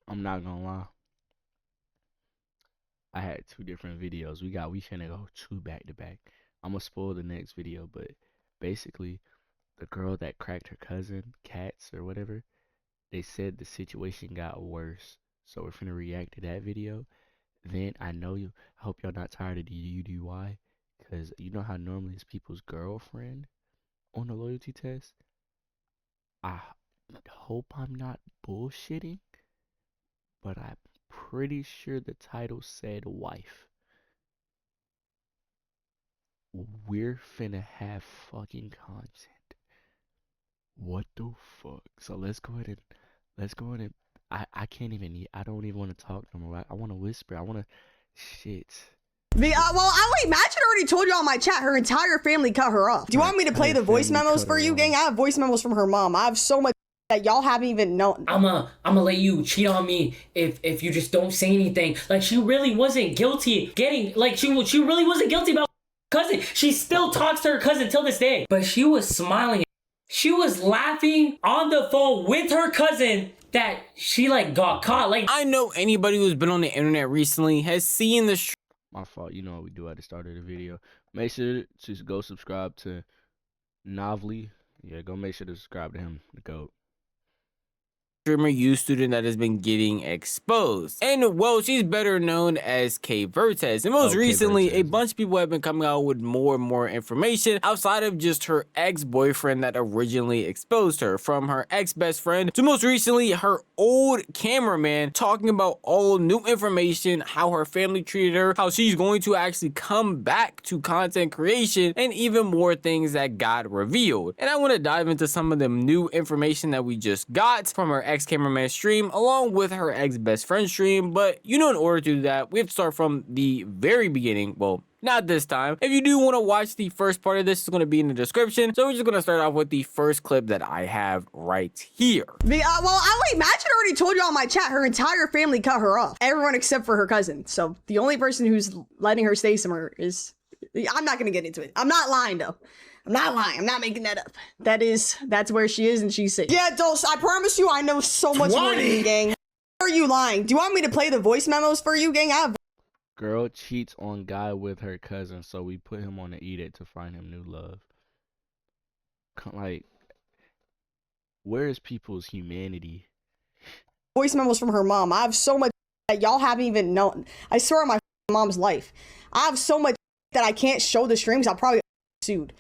I'm not gonna lie. I had two different videos. We finna go two back to back. I'm gonna spoil the next video, but basically the girl that cracked her cousin, Cats or whatever, they said the situation got worse. So we're finna react to that video. Then I know you. I hope y'all not tired of the UDY, cause you know how normally it's people's girlfriend on the loyalty test. I hope I'm not bullshitting, but I'm pretty sure the title said wife. We're finna have fucking content. What the fuck? So let's go ahead and I can't even I don't even want to talk no more. I want to whisper. I want to shit. Well, I already, Imagine already told you on my chat, her entire family cut her off. Do you want me to play the voice memos for you, gang? I have voice memos from her mom. I have so much that y'all haven't even known. I'ma let you cheat on me if you just don't say anything. Like, she really wasn't guilty she really wasn't guilty about cousin. She still talks to her cousin till this day. But she was smiling. She was laughing on the phone with her cousin that she like got caught. Like, I know anybody who's been on the internet recently has seen this My fault. You know what we do at the start of the video. Make sure to go subscribe to Novely. Yeah, go make sure to subscribe to him, the GOAT. streamer U student that has been getting exposed. And well, she's better known as K Vertez. And most recently, a bunch of people have been coming out with more and more information outside of just her ex-boyfriend that originally exposed her, from her ex-best friend to most recently her old cameraman, talking about all new information, how her family treated her, how she's going to actually come back to content creation, and even more things that got revealed. And I want to dive into some of the new information that we just got from her ex-cameraman stream along with her ex-best friend stream. But in order to do that, we have to start from the very beginning. Well, not this time. If you do want to watch the first part of this, it's going to be in the description. So we're just going to start off with the first clip that I have right here. Well, Imagine already told you on my chat, her entire family cut her off. Everyone except for her cousin. So the only person who's letting her stay somewhere is... I'm not going to get into it. I'm not lying, though. I'm not lying. I'm not making that up. That's where she is, and she's safe. Yeah, Dulce, I promise you I know so much more than you, gang. Are you lying? Do you want me to play the voice memos for you, gang? I have... Girl cheats on guy with her cousin, so we put him on the edict to find him new love. Like, where is people's humanity? Voice memos from her mom. I have so much that y'all haven't even known. I swear on my mom's life. I have so much that I can't show the streams. I'll probably get sued.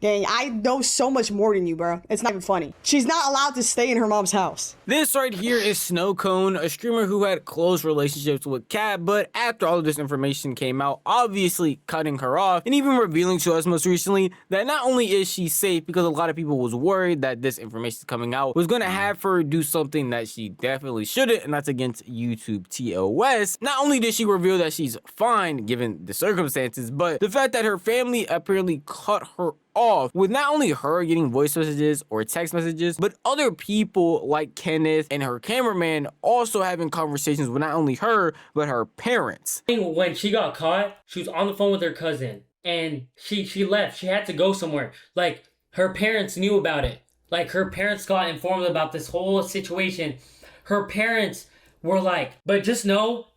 Gang, I know so much more than you, bro. It's not even funny. She's not allowed to stay in her mom's house. This right here is Snowcone, a streamer who had close relationships with Kat, but after all of this information came out, obviously cutting her off, and even revealing to us most recently that not only is she safe, because a lot of people was worried that this information coming out was going to have her do something that she definitely shouldn't, and that's against YouTube TOS. Not only did she reveal that she's fine given the circumstances, but the fact that her family apparently cut her off, with not only her getting voice messages or text messages, but other people like Kenneth and her cameraman also having conversations with not only her, but her parents. when she got caught, she was on the phone with her cousin, and she left. She had to go somewhere. Like, her parents knew about it. Like, her parents got informed about this whole situation. Her parents were like, but just know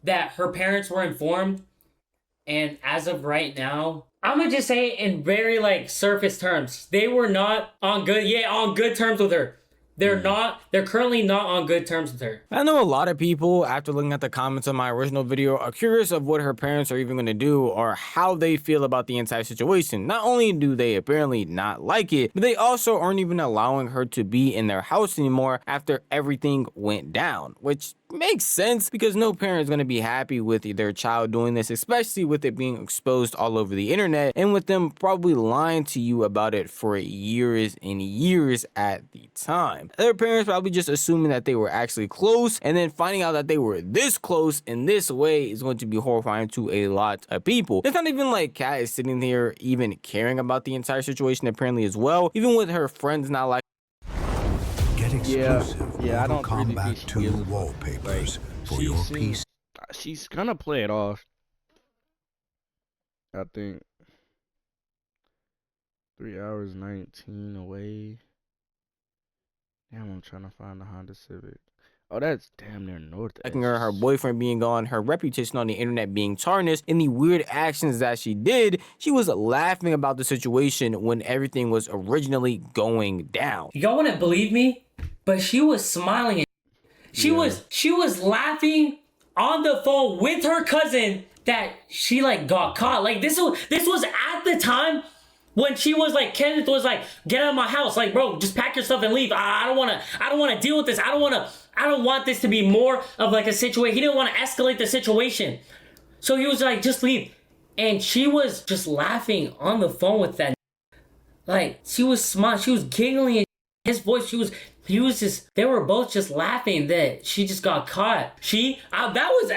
that her parents were informed, and as of right now, I'm gonna just say in very like surface terms, they were not on good terms with her. They're currently not on good terms with her. I know a lot of people, after looking at the comments on my original video, are curious of what her parents are even going to do or how they feel about the entire situation. Not only do they apparently not like it, but they also aren't even allowing her to be in their house anymore after everything went down, which makes sense because no parent is going to be happy with their child doing this, especially with it being exposed all over the internet and with them probably lying to you about it for years and years at the time. Their parents probably just assuming that they were actually close, and then finding out that they were this close in this way is going to be horrifying to a lot of people. It's not even like Kat is sitting here even caring about the entire situation apparently as well, even with her friends not like Yeah, I don't really Kombat think she 2 gives a fuck. wallpapers Like, for your PC. she's gonna play it off. I think 3 hours 19 away. Damn, I'm trying to find the Honda Civic. Oh, that's damn near north. Her boyfriend being gone, her reputation on the internet being tarnished, and the weird actions that she did, she was laughing about the situation when everything was originally going down. Y'all wouldn't believe me, but she was smiling. She was laughing on the phone with her cousin that she like got caught. Like this was at the time when she was like, Kenneth was like, get out of my house. Like, bro, just pack your stuff and leave. I don't wanna deal with this. I don't want this to be more of like a situation. He didn't want to escalate the situation. So he was like, just leave. And she was just laughing on the phone with that. Like, she was smiling, she was giggling. His voice, they were both just laughing that she just got caught. That was,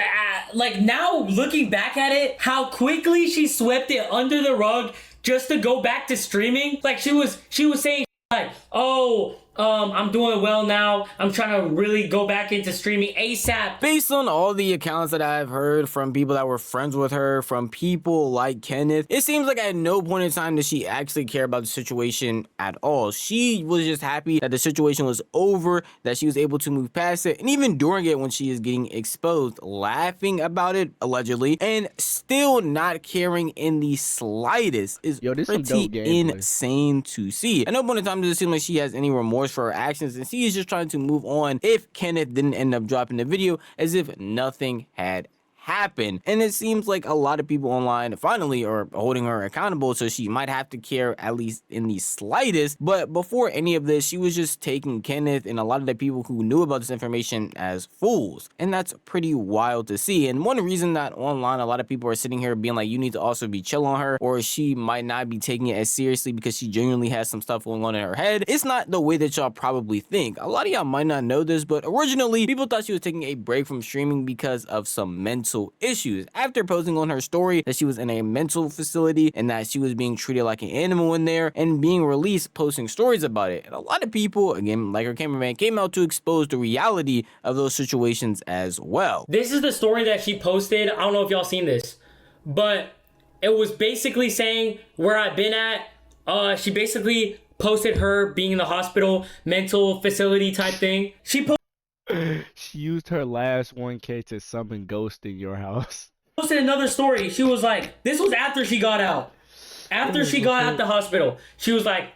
like, now looking back at it, how quickly she swept it under the rug just to go back to streaming. Like, she was saying, like, oh, I'm doing well now. I'm trying to really go back into streaming ASAP. Based on all the accounts that I've heard from people that were friends with her, from people like Kenneth, it seems like at no point in time did she actually care about the situation at all. She was just happy that the situation was over, that she was able to move past it, and even during it when she is getting exposed, laughing about it, allegedly, and still not caring in the slightest is pretty insane to see. At no point in time does it seem like she has any remorse for her actions, and she is just trying to move on if Kenneth didn't end up dropping the video, as if nothing had happened. And it seems like a lot of people online finally are holding her accountable, so she might have to care at least in the slightest. But before any of this, she was just taking Kenneth and a lot of the people who knew about this information as fools, and that's pretty wild to see. And one reason that online a lot of people are sitting here being like, you need to also be chill on her, or she might not be taking it as seriously because she genuinely has some stuff going on in her head, it's not the way that y'all probably think. A lot of y'all might not know this, but originally people thought she was taking a break from streaming because of some mental issues, after posting on her story that she was in a mental facility and that she was being treated like an animal in there, and being released, posting stories about it. And a lot of people, again, like her cameraman, came out to expose the reality of those situations as well. This is the story that she posted. I don't know if y'all seen this, but it was basically saying where I've been at. She basically posted her being in the hospital, mental facility type thing. She used her last 1K to summon ghosts in your house. Posted another story. She was like, this was after she got out. After she got out the hospital, she was like,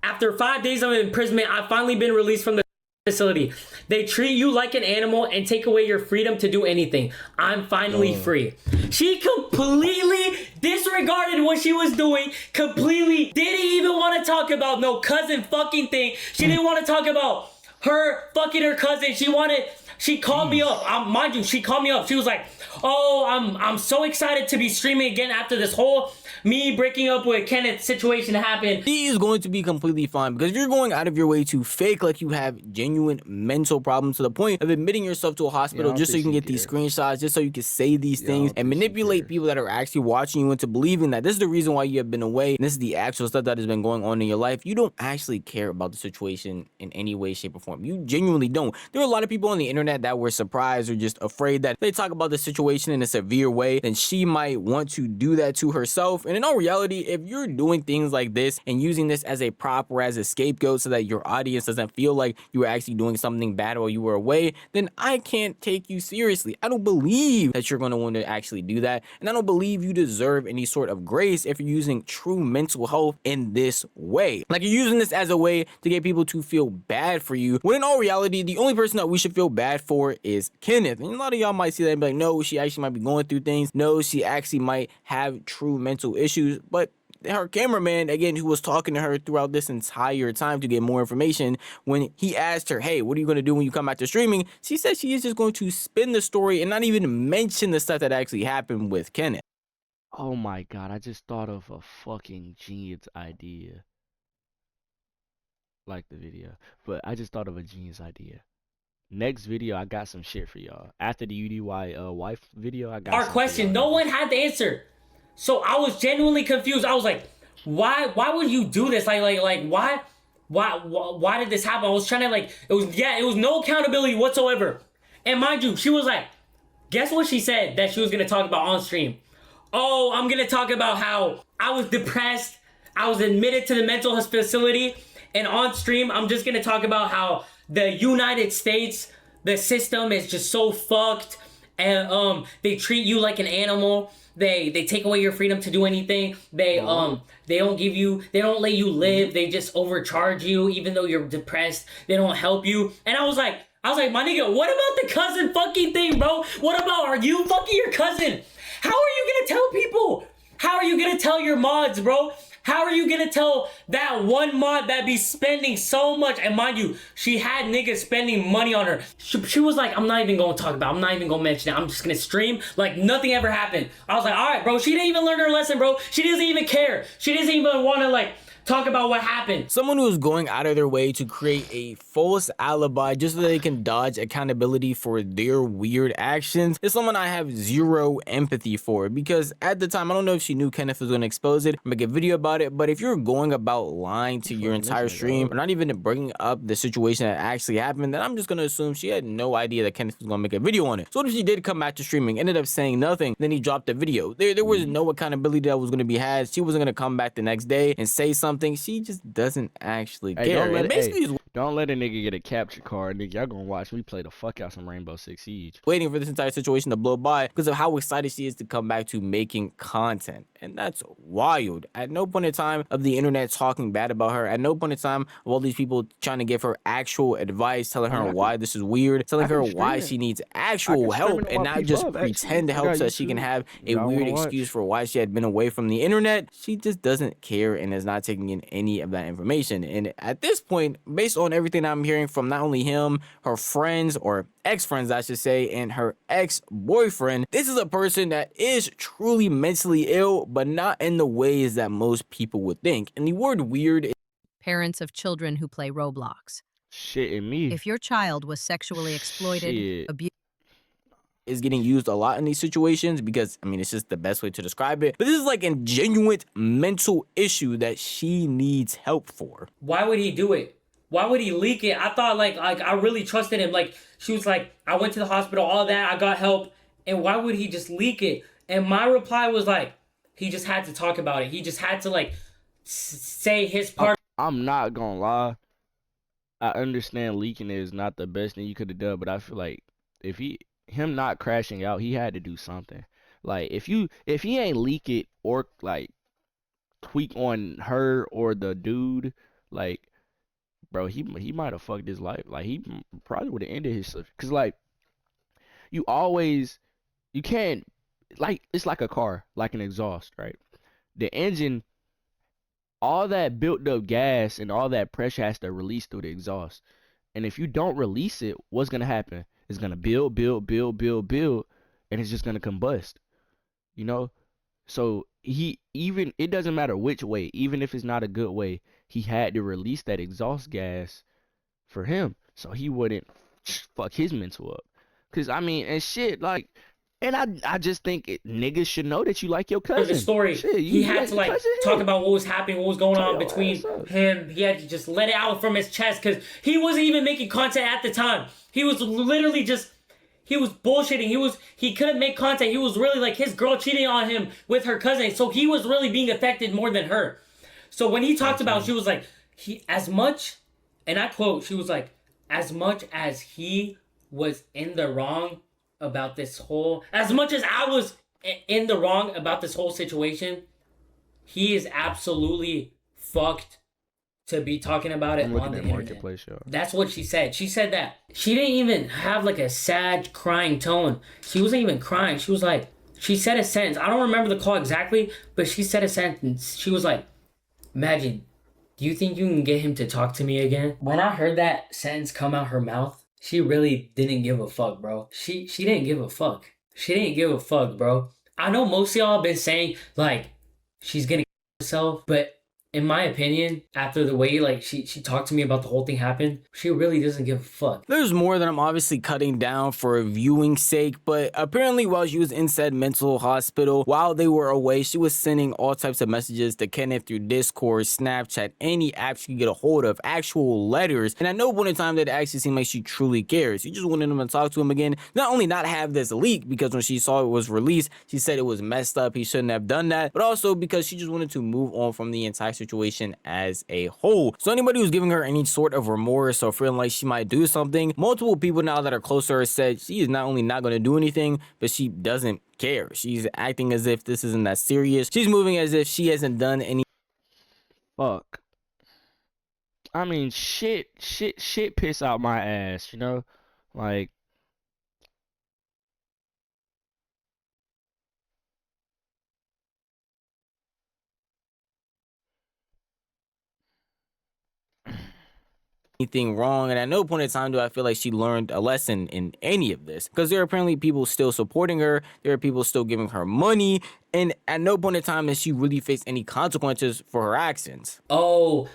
after 5 days of imprisonment, I've finally been released from the facility. They treat you like an animal and take away your freedom to do anything. I'm finally free. She completely disregarded what she was doing, completely didn't even want to talk about no cousin fucking thing. She didn't want to talk about her fucking her cousin. She called me up. Mind you, she called me up. She was like, oh, I'm so excited to be streaming again after this whole me breaking up with Kenneth situation happened. He is going to be completely fine, because you're going out of your way to fake like you have genuine mental problems to the point of admitting yourself to a hospital just so you can get these screenshots, just so you can say these things and manipulate people that are actually watching you into believing that this is the reason why you have been away and this is the actual stuff that has been going on in your life. You don't actually care about the situation in any way, shape, or form. You genuinely don't. There are a lot of people on the internet that were surprised or just afraid that if they talk about the situation in a severe way, then she might want to do that to herself. And in all reality, if you're doing things like this and using this as a prop or as a scapegoat so that your audience doesn't feel like you were actually doing something bad while you were away, then I can't take you seriously. I don't believe that you're going to want to actually do that, and I don't believe you deserve any sort of grace if you're using true mental health in this way. Like, you're using this as a way to get people to feel bad for you, when in all reality, the only person that we should feel bad for is Kenneth. And a lot of y'all might see that and be like, no, she actually might be going through things. No, she actually might have true mental issues. But her cameraman, again, who was talking to her throughout this entire time to get more information, when he asked her, hey, what are you going to do when you come back to streaming? She said she is just going to spin the story and not even mention the stuff that actually happened with Kenneth. Oh my god, I just thought of a fucking genius idea. Like the video, but I just thought of a genius idea. Next video, I got some shit for y'all. After the UDY wife video, I got our question. No one had the answer, so I was genuinely confused. I was like, why would you do this? Like why did this happen? I was trying to it was no accountability whatsoever. And mind you, she was like, guess what she said that she was gonna talk about on stream? Oh, I'm gonna talk about how I was depressed. I was admitted to the mental facility, and on stream, I'm just gonna talk about how the United States the system is just so fucked, and they treat you like an animal. They take away your freedom to do anything. They don't let you live. They just overcharge you even though you're depressed. They don't help you. And I was like, my nigga, what about the cousin fucking thing, bro? What about, are you fucking your cousin? How are you gonna tell people? How are you gonna tell your mods, bro? How are you gonna tell that one mod that be spending so much? And mind you, she had niggas spending money on her. She was like, I'm not even gonna talk about it. I'm not even gonna mention it. I'm just gonna stream like nothing ever happened. I was like, all right, bro. She didn't even learn her lesson, bro. She doesn't even care. She doesn't even wanna like talk about what happened. Someone who's going out of their way to create a false alibi just so they can dodge accountability for their weird actions is someone I have zero empathy for, because at the time, I don't know if she knew Kenneth was going to expose it or make a video about it, but if you're going about lying to your entire stream or not even bringing up the situation that actually happened, then I'm just going to assume she had no idea that Kenneth was going to make a video on it. So what if she did come back to streaming, ended up saying nothing, then he dropped the video? There was no accountability that was going to be had. She wasn't going to come back the next day and say something. She just doesn't actually care. Don't let a nigga get a capture card, nigga. Y'all gonna watch me play the fuck out some Rainbow Six Siege. Waiting for this entire situation to blow by because of how excited she is to come back to making content. And that's wild. At no point in time of the internet talking bad about her, at no point in time of all these people trying to give her actual advice, telling her why this is weird, telling her why she needs actual help and not just pretend help so that she can have a weird excuse for why she had been away from the internet. She just doesn't care and is not taking in any of that information. And at this point, based on everything I'm hearing from not only him, her friends, or ex-friends I should say, and her ex-boyfriend, this is a person that is truly mentally ill, but not in the ways that most people would think. And the word weird is parents of children who play Roblox. Shit in me. If your child was sexually exploited, abused, is getting used a lot in these situations because, I mean, it's just the best way to describe it. But this is like a genuine mental issue that she needs help for. Why would he do it? Why would he leak it? I thought like I really trusted him. Like she was like, I went to the hospital, all that, I got help. And why would he just leak it? And my reply was like, he just had to talk about it. He just had to like say his part. I'm not gonna lie. I understand leaking is not the best thing you could have done, but I feel like if him not crashing out, he had to do something. Like if he ain't leak it or like tweak on her or the dude, like bro, he might have fucked his life. Like he probably would have ended his life. Cause like you can't, like it's like a car, like an exhaust, right? The engine, all that built up gas and all that pressure has to release through the exhaust. And if you don't release it, what's gonna happen? It's gonna build, and it's just gonna combust. You know? So it doesn't matter which way, even if it's not a good way, he had to release that exhaust gas for him so he wouldn't fuck his mental up. Cause I mean, and shit, like, and I just think niggas should know that you like your cousin. The story, shit, he had to like talk about what was happening, what was going on between him. He had to just let it out from his chest because he wasn't even making content at the time. He was literally just, he was bullshitting. He couldn't make content. He was really like his girl cheating on him with her cousin. So he was really being affected more than her. So when he talked about, she was like, as much, and I quote, she was like, as much as he was in the wrong about this whole, as much as I was in the wrong about this whole situation, he is absolutely fucked to be talking about it on the internet. That's what she said. She said that she didn't even have like a sad crying tone. She wasn't even crying. She was like, she said a sentence. I don't remember the call exactly, but she said a sentence. She was like, imagine, do you think you can get him to talk to me again? When I heard that sentence come out her mouth, she really didn't give a fuck, bro. She didn't give a fuck. She didn't give a fuck, bro. I know most of y'all have been saying, like, she's gonna kill herself, but in my opinion, after the way like she talked to me about the whole thing happened, she really doesn't give a fuck. There's more that I'm obviously cutting down for viewing sake, but apparently while she was in said mental hospital, while they were away, she was sending all types of messages to Kenneth through Discord, Snapchat, any app she could get a hold of, actual letters. And at no point in time did it actually seem like she truly cares. She just wanted him to talk to him again. Not only not have this leak, because when she saw it was released, she said it was messed up, he shouldn't have done that, but also because she just wanted to move on from the entire situation situation as a whole. So anybody who's giving her any sort of remorse or feeling like she might do something, multiple people now that are close to her said she is not only not going to do anything, but she doesn't care. She's acting as if this isn't that serious. She's moving as if she hasn't done any. Fuck. I mean, shit piss out my ass, you know? Like, anything wrong, and at no point in time do I feel like she learned a lesson in any of this, because there are apparently people still supporting her, there are people still giving her money, and at no point in time has she really faced any consequences for her actions. Oh,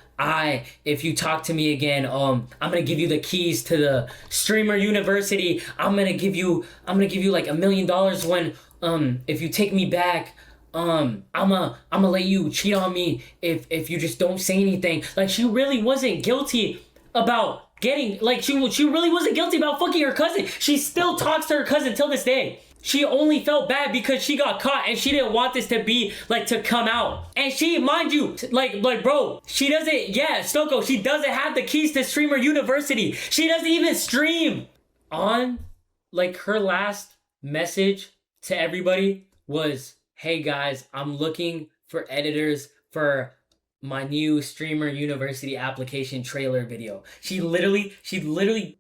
if you talk to me again, I'm gonna give you the keys to the streamer university. I'm gonna give you like $1 million when if you take me back. I'ma let you cheat on me if you just don't say anything. Like, she really wasn't guilty about getting, like, she really wasn't guilty about fucking her cousin. She still talks to her cousin till this day. She only felt bad because she got caught and she didn't want this to be, like, to come out. And she, mind you, like bro, she doesn't, yeah, Stoko, she doesn't have the keys to Streamer University. She doesn't even stream. On, like, her last message to everybody was, hey guys, I'm looking for editors for my new Streamer University application trailer video. She literally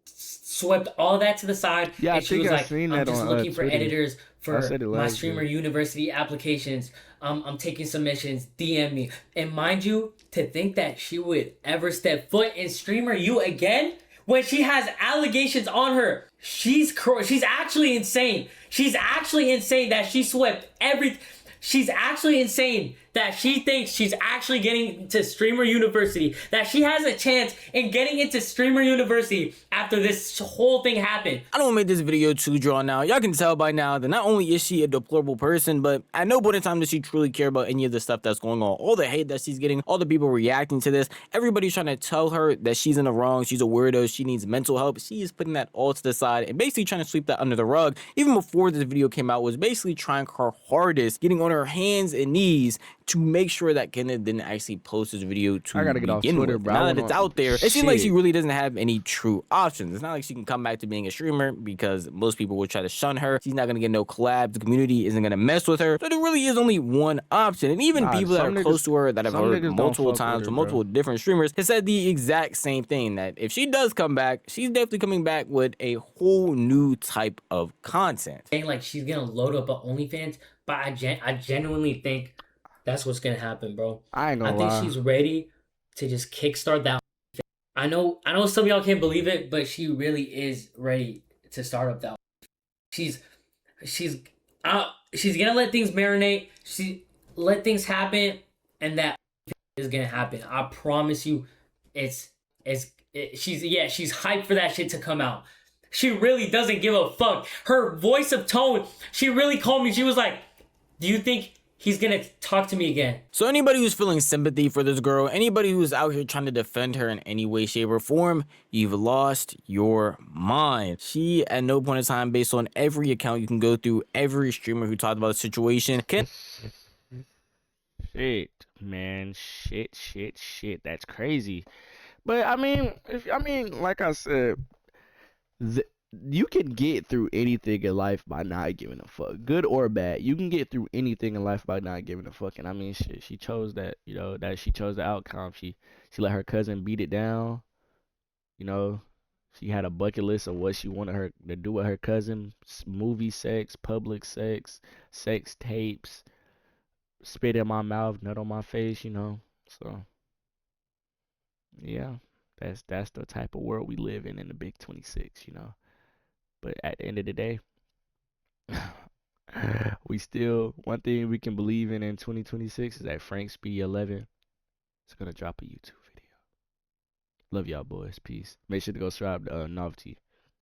swept all that to the side. yeah, I and she think was I like, seen I'm that just on looking for Twitter. editors for said it my last Streamer year. University applications. I'm taking submissions, DM me. And mind you, to think that she would ever step foot in Streamer U again when she has allegations on her. She's actually insane. She's actually insane that she swept everything. She's actually insane that she thinks she's actually getting to Streamer University, that she has a chance in getting into Streamer University after this whole thing happened. I don't want to make this video too drawn out. Y'all can tell by now that not only is she a deplorable person, but at no point in time does she truly care about any of the stuff that's going on. All the hate that she's getting, all the people reacting to this, everybody's trying to tell her that she's in the wrong, she's a weirdo, she needs mental help. She is putting that all to the side and basically trying to sweep that under the rug. Even before this video came out, was basically trying her hardest, getting on her hands and knees to make sure that Kenneth didn't actually post this video to I gotta get off begin Twitter, with. bro. Now I that went it's on out there, it seems like she shit. really doesn't have any true options. It's not like she can come back to being a streamer because most people will try to shun her. She's not gonna get no collabs. The community isn't gonna mess with her. So there really is only one option. And even people that are close to her that have heard multiple times from multiple different streamers have said the exact same thing, that if she does come back, she's definitely coming back with a whole new type of content. Saying like she's gonna load up an OnlyFans, but I genuinely think that's what's gonna happen, bro. I ain't gonna I think lie. she's ready to just kickstart that. I know some of y'all can't believe it, but she really is ready to start up that. She's gonna let things marinate. She let things happen, and that is gonna happen. I promise you. She's hyped for that shit to come out. She really doesn't give a fuck. Her voice of tone, she really called me. She was like, do you think he's gonna talk to me again? So anybody who's feeling sympathy for this girl, anybody who's out here trying to defend her in any way, shape, or form, you've lost your mind. She, at no point in time, based on every account you can go through, every streamer who talked about the situation, can... Shit, man. Shit. That's crazy. But I mean, like I said, you can get through anything in life by not giving a fuck, good or bad. You can get through anything in life by not giving a fuck. And I mean, shit, she chose that. You know, that she chose the outcome. She let her cousin beat it down. You know, she had a bucket list of what she wanted her to do with her cousin: movie sex, public sex, sex tapes, spit in my mouth, nut on my face. You know, so yeah, that's the type of world we live in the Big 26. You know. But at the end of the day, one thing we can believe in 2026 is that Frank Speed 11 is going to drop a YouTube video. Love y'all, boys. Peace. Make sure to go subscribe to Novelty.